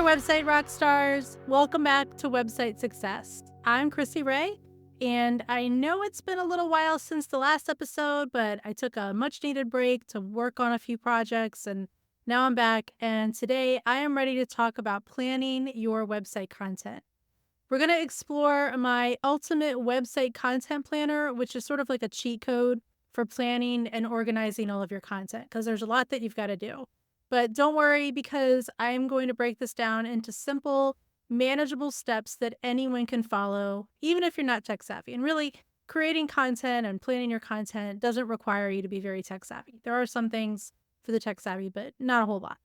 there, website rock stars. Welcome back to Website Success. I'm Chrissy Ray, and I know it's been a little while since the last episode, but I took a much needed break to work on a few projects, and now I'm back. And today I am ready to talk about planning your website content. We're going to explore my ultimate website content planner, which is sort of like a cheat code for planning and organizing all of your content, because there's a lot that you've got to do. But don't worry, because I'm going to break this down into simple, manageable steps that anyone can follow, even if you're not tech savvy. And really, creating content and planning your content doesn't require you to be very tech savvy. There are some things for the tech savvy, but not a whole lot.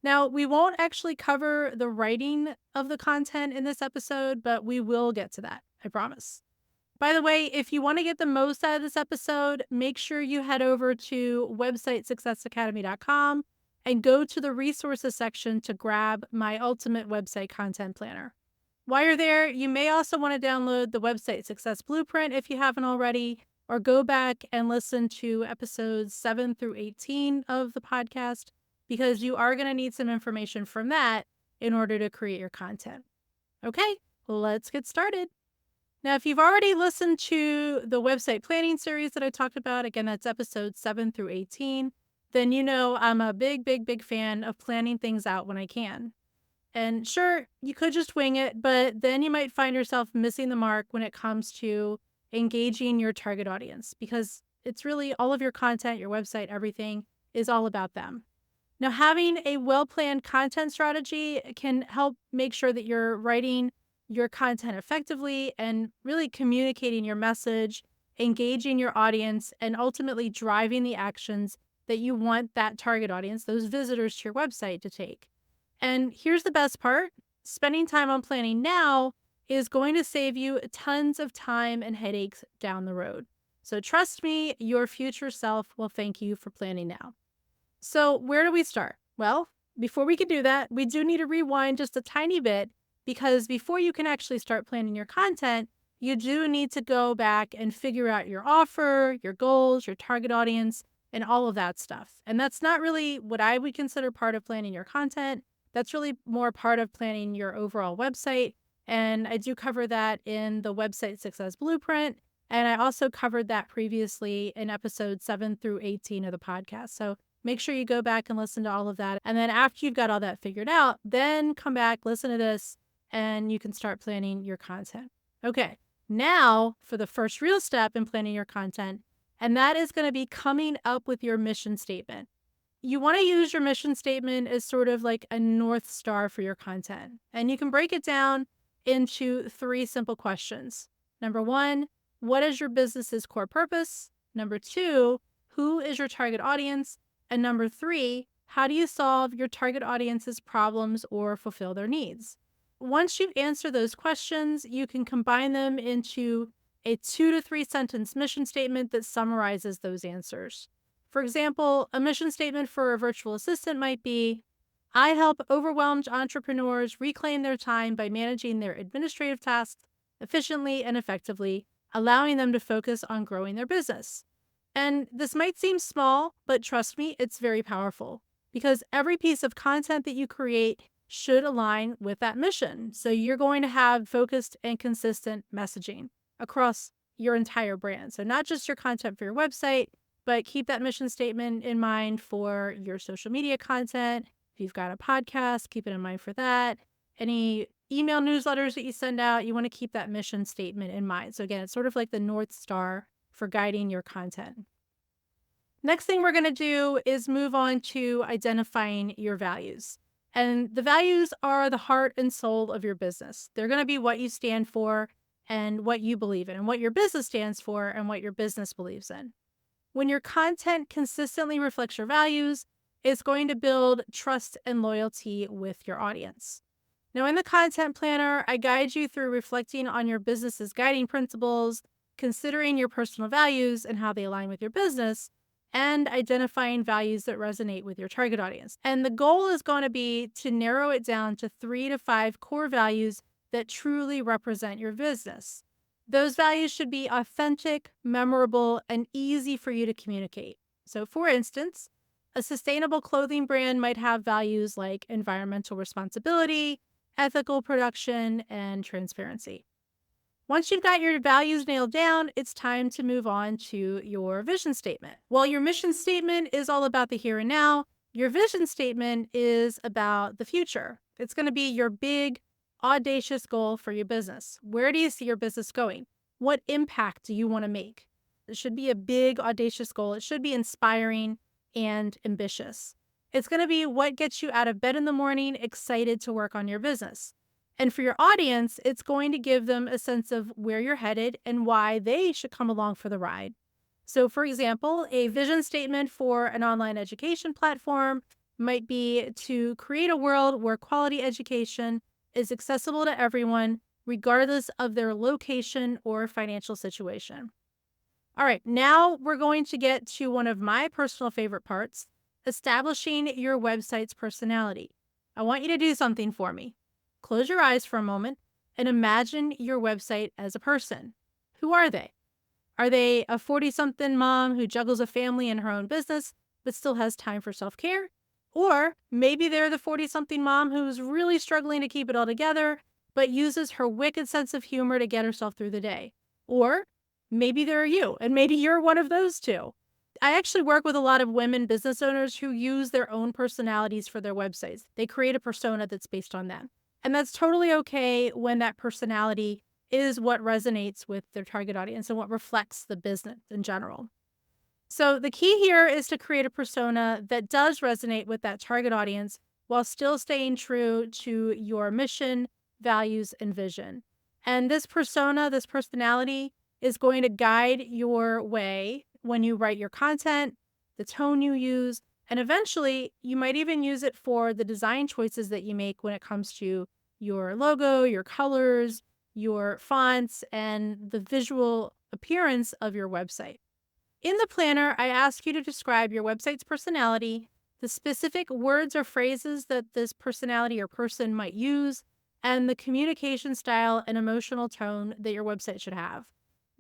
Now, we won't actually cover the writing of the content in this episode, but we will get to that, I promise. By the way, if you want to get the most out of this episode, make sure you head over to websitesuccessacademy.com and go to the resources section to grab my ultimate website content planner. While you're there, you may also want to download the Website Success Blueprint if you haven't already, or go back and listen to episodes 7 through 18 of the podcast, because you are going to need some information from that in order to create your content. Okay, let's get started. Now, if you've already listened to the website planning series that I talked about, again, that's episodes 7 through 18, then you know I'm a big fan of planning things out when I can. And sure, you could just wing it, but then you might find yourself missing the mark when it comes to engaging your target audience, because it's really all of your content, your website, everything is all about them. Now, having a well-planned content strategy can help make sure that you're writing your content effectively and really communicating your message, engaging your audience, and ultimately driving the actions that you want that target audience, those visitors to your website, to take. And here's the best part. Spending time on planning now is going to save you tons of time and headaches down the road. So trust me, your future self will thank you for planning now. So where do we start? Well, before we can do that, we do need to rewind just a tiny bit, because before you can actually start planning your content, you do need to go back and figure out your offer, your goals, your target audience, and all of that stuff. And that's not really what I would consider part of planning your content. That's really more part of planning your overall website. And I do cover that in the Website Success Blueprint. And I also covered that previously in episodes 7 through 18 of the podcast. So make sure you go back and listen to all of that. And then after you've got all that figured out, then come back, listen to this, and you can start planning your content. Okay, now for the first real step in planning your content, and that is going to be coming up with your mission statement. You want to use your mission statement as sort of like a North Star for your content. And you can break it down into 3 simple questions. Number 1, what is your business's core purpose? Number 2, who is your target audience? And number 3, how do you solve your target audience's problems or fulfill their needs? Once you've answered those questions, you can combine them into a 2 to 3 sentence mission statement that summarizes those answers. For example, a mission statement for a virtual assistant might be, I help overwhelmed entrepreneurs reclaim their time by managing their administrative tasks efficiently and effectively, allowing them to focus on growing their business. And this might seem small, but trust me, it's very powerful, because every piece of content that you create should align with that mission. So you're going to have focused and consistent messaging across your entire brand. So not just your content for your website, but keep that mission statement in mind for your social media content. If you've got a podcast, keep it in mind for that. Any email newsletters that you send out, you want to keep that mission statement in mind. So again, it's sort of like the North Star for guiding your content. Next thing we're going to do is move on to identifying your values. And the values are the heart and soul of your business. They're going to be what you stand for and what you believe in, and what your business stands for and what your business believes in. When your content consistently reflects your values, it's going to build trust and loyalty with your audience. Now, in the content planner, I guide you through reflecting on your business's guiding principles, considering your personal values and how they align with your business, and identifying values that resonate with your target audience. And the goal is going to be to narrow it down to 3 to 5 core values that truly represent your business. Those values should be authentic, memorable, and easy for you to communicate. So for instance, A sustainable clothing brand might have values like environmental responsibility, ethical production, and transparency. Once you've got your values nailed down, it's time to move on to your vision statement. While your mission statement is all about the here and now, your vision statement is about the future. It's going to be your big, audacious goal for your business. Where do you see your business going? What impact do you want to make? It should be a big, audacious goal. It should be inspiring and ambitious. It's going to be what gets you out of bed in the morning, excited to work on your business. And for your audience, it's going to give them a sense of where you're headed and why they should come along for the ride. So, for example, a vision statement for an online education platform might be to create a world where quality education is accessible to everyone, regardless of their location or financial situation. All right, now we're going to get to one of my personal favorite parts, establishing your website's personality. I want you to do something for me. Close your eyes for a moment and imagine your website as a person. Who are they? Are they a 40-something mom who juggles a family and her own business, but still has time for self-care? Or maybe they're the 40-something mom who's really struggling to keep it all together, but uses her wicked sense of humor to get herself through the day. Or maybe they're you, and maybe you're one of those two. I actually work with a lot of women business owners who use their own personalities for their websites. They create a persona that's based on them. And that's totally okay when that personality is what resonates with their target audience and what reflects the business in general. So the key here is to create a persona that does resonate with that target audience while still staying true to your mission, values, and vision. And this persona, this personality, is going to guide your way when you write your content, the tone you use, and eventually you might even use it for the design choices that you make when it comes to your logo, your colors, your fonts, and the visual appearance of your website. In the planner, I ask you to describe your website's personality, the specific words or phrases that this personality or person might use, and the communication style and emotional tone that your website should have.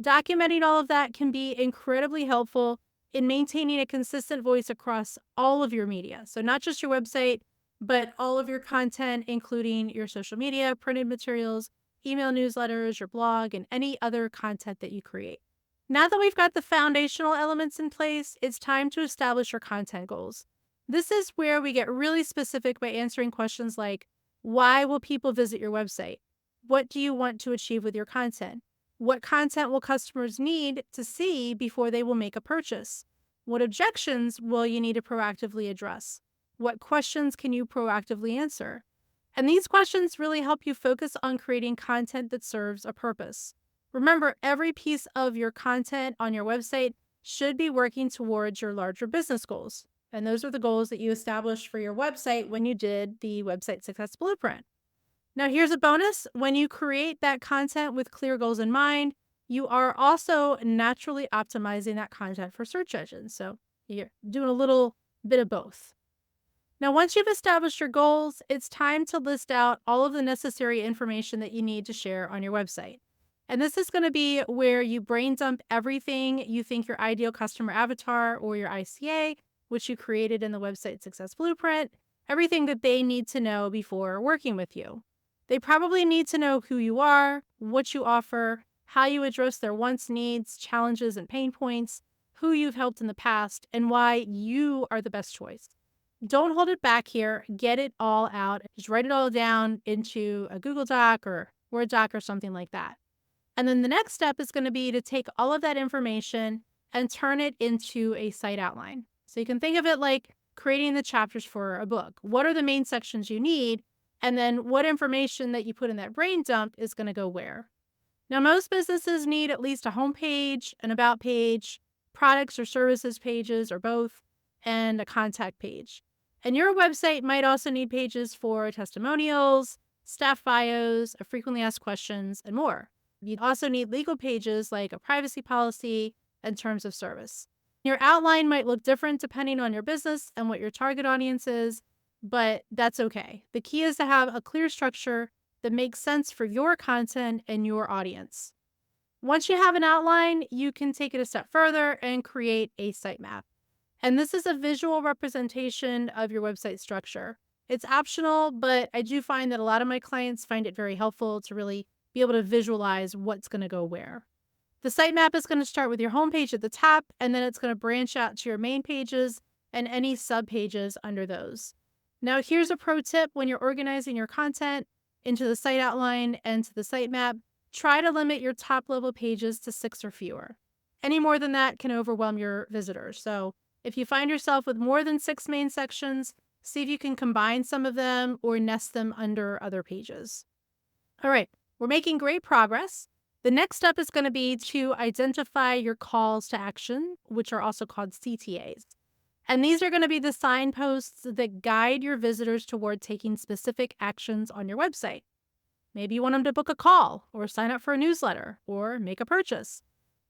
Documenting all of that can be incredibly helpful in maintaining a consistent voice across all of your media. So not just your website, but all of your content, including your social media, printed materials, email newsletters, your blog, and any other content that you create. Now that we've got the foundational elements in place, it's time to establish your content goals. This is where we get really specific by answering questions like, why will people visit your website? What do you want to achieve with your content? What content will customers need to see before they will make a purchase? What objections will you need to proactively address? What questions can you proactively answer? And these questions really help you focus on creating content that serves a purpose. Remember, every piece of your content on your website should be working towards your larger business goals. And those are the goals that you established for your website when you did the Website Success Blueprint. Now, here's a bonus. When you create that content with clear goals in mind, you are also naturally optimizing that content for search engines. So you're doing a little bit of both. Now, once you've established your goals, it's time to list out all of the necessary information that you need to share on your website. And this is going to be where you brain dump everything you think your ideal customer avatar or your ICA, which you created in the Website Success Blueprint, everything that they need to know before working with you. They probably need to know who you are, what you offer, how you address their wants, needs, challenges, and pain points, who you've helped in the past, and why you are the best choice. Don't hold it back here. Get it all out. Just write it all down into a Google Doc or Word doc or something like that. And then the next step is going to be to take all of that information and turn it into a site outline. So you can think of it like creating the chapters for a book. What are the main sections you need? And then what information that you put in that brain dump is going to go where? Now, most businesses need at least a homepage, an about page, products or services pages, or both, and a contact page. And your website might also need pages for testimonials, staff bios, frequently asked questions, and more. You'd also need legal pages like a privacy policy and terms of service. Your outline might look different depending on your business and what your target audience is, but that's okay. The key is to have a clear structure that makes sense for your content and your audience. Once you have an outline, you can take it a step further and create a sitemap. And this is a visual representation of your website structure. It's optional, but I do find that a lot of my clients find it very helpful to really be able to visualize what's going to go where. The sitemap is going to start with your homepage at the top, and then it's going to branch out to your main pages and any subpages under those. Now, here's a pro tip when you're organizing your content into the site outline and to the sitemap. Try to limit your top level pages to 6 or fewer. Any more than that can overwhelm your visitors. So, if you find yourself with more than 6 main sections, see if you can combine some of them or nest them under other pages. All right, we're making great progress. The next step is going to be to identify your calls to action, which are also called CTAs. And these are going to be the signposts that guide your visitors toward taking specific actions on your website. Maybe you want them to book a call or sign up for a newsletter or make a purchase.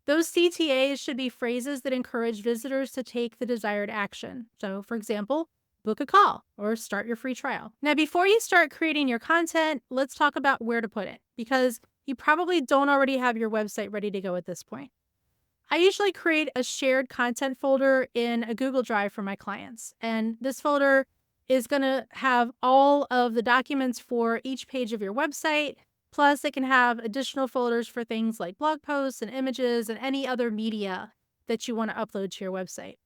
Those CTAs should be phrases that encourage visitors to take the desired action. So, for example, book a call or start your free trial. Now, before you start creating your content, let's talk about where to put it because you probably don't already have your website ready to go at this point. I usually create a shared content folder in a Google Drive for my clients. And this folder is going to have all of the documents for each page of your website. Plus, it can have additional folders for things like blog posts and images and any other media that you want to upload to your website.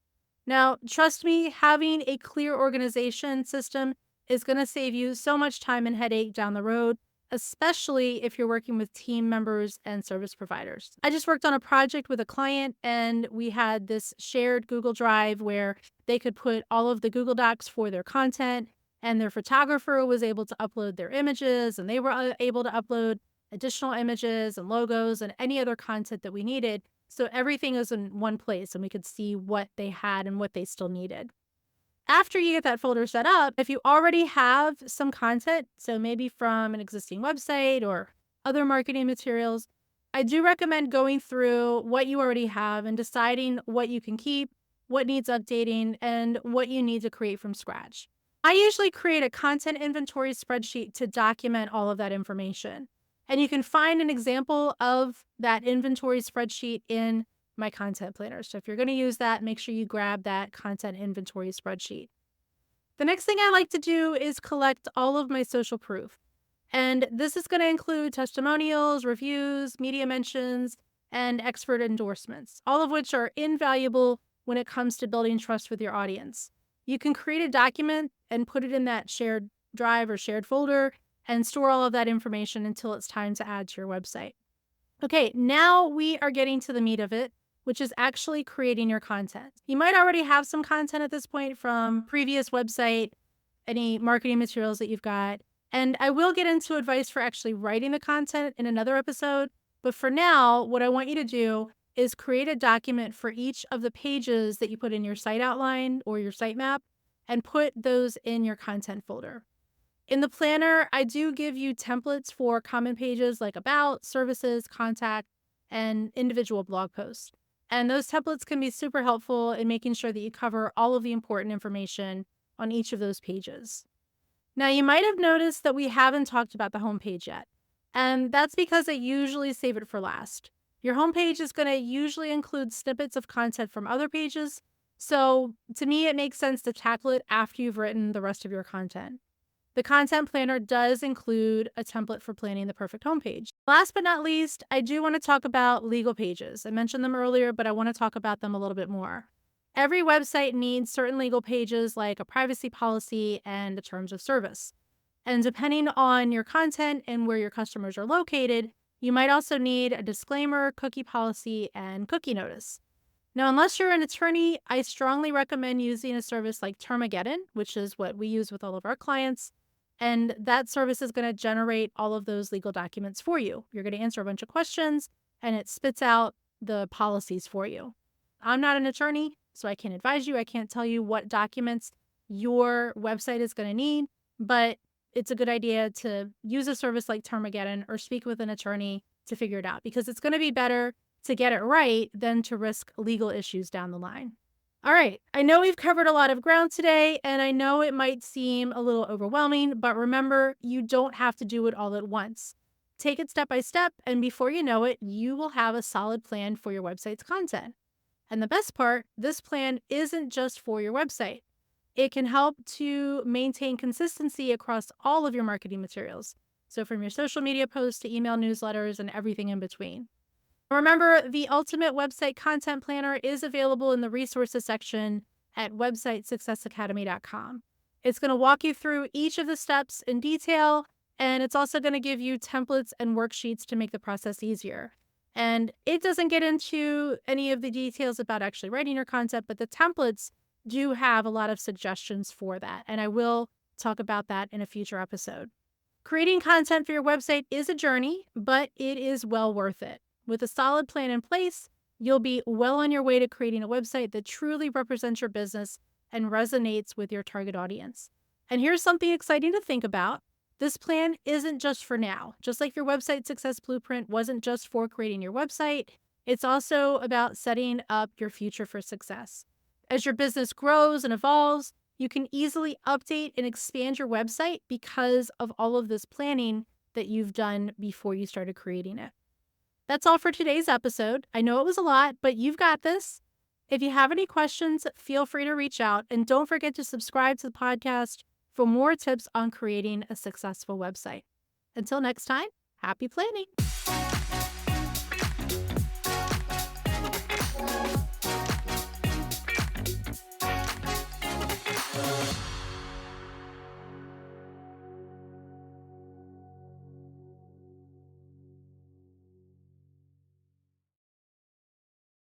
Now, trust me, having a clear organization system is going to save you so much time and headache down the road, especially if you're working with team members and service providers. I just worked on a project with a client and we had this shared Google Drive where they could put all of the Google Docs for their content and their photographer was able to upload their images and they were able to upload additional images and logos and any other content that we needed. So everything was in one place and we could see what they had and what they still needed. After you get that folder set up, if you already have some content, so maybe from an existing website or other marketing materials, I do recommend going through what you already have and deciding what you can keep, what needs updating, and what you need to create from scratch. I usually create a content inventory spreadsheet to document all of that information. And you can find an example of that inventory spreadsheet in my content planner. So if you're going to use that, make sure you grab that content inventory spreadsheet. The next thing I like to do is collect all of my social proof. And this is going to include testimonials, reviews, media mentions, and expert endorsements, all of which are invaluable when it comes to building trust with your audience. You can create a document and put it in that shared drive or shared folder and store all of that information until it's time to add to your website. Okay, now we are getting to the meat of it, which is actually creating your content. You might already have some content at this point from previous website, any marketing materials that you've got. And I will get into advice for actually writing the content in another episode. But for now, what I want you to do is create a document for each of the pages that you put in your site outline or your sitemap and put those in your content folder. In the planner, I do give you templates for common pages like about, services, contact, and individual blog posts. And those templates can be super helpful in making sure that you cover all of the important information on each of those pages. Now, you might have noticed that we haven't talked about the homepage yet. And that's because I usually save it for last. Your homepage is going to usually include snippets of content from other pages. So to me, it makes sense to tackle it after you've written the rest of your content. The content planner does include a template for planning the perfect homepage. Last but not least, I do want to talk about legal pages. I mentioned them earlier, but I want to talk about them a little bit more. Every website needs certain legal pages like a privacy policy and a terms of service. And depending on your content and where your customers are located, you might also need a disclaimer, cookie policy, and cookie notice. Now, unless you're an attorney, I strongly recommend using a service like Termageddon, which is what we use with all of our clients. And that service is going to generate all of those legal documents for you. You're going to answer a bunch of questions and it spits out the policies for you. I'm not an attorney, so I can't advise you. I can't tell you what documents your website is going to need, but it's a good idea to use a service like Termageddon or speak with an attorney to figure it out because it's going to be better to get it right than to risk legal issues down the line. All right, I know we've covered a lot of ground today, and I know it might seem a little overwhelming, but remember, you don't have to do it all at once. Take it step by step, and before you know it, you will have a solid plan for your website's content. And the best part, this plan isn't just for your website. It can help to maintain consistency across all of your marketing materials. So, from your social media posts to email newsletters and everything in between. Remember, the Ultimate Website Content Planner is available in the resources section at websitesuccessacademy.com. It's going to walk you through each of the steps in detail, and it's also going to give you templates and worksheets to make the process easier. And it doesn't get into any of the details about actually writing your content, but the templates do have a lot of suggestions for that. And I will talk about that in a future episode. Creating content for your website is a journey, but it is well worth it. With a solid plan in place, you'll be well on your way to creating a website that truly represents your business and resonates with your target audience. And here's something exciting to think about. This plan isn't just for now. Just like your website success blueprint wasn't just for creating your website, it's also about setting up your future for success. As your business grows and evolves, you can easily update and expand your website because of all of this planning that you've done before you started creating it. That's all for today's episode. I know it was a lot, but you've got this. If you have any questions, feel free to reach out, and don't forget to subscribe to the podcast for more tips on creating a successful website. Until next time, happy planning.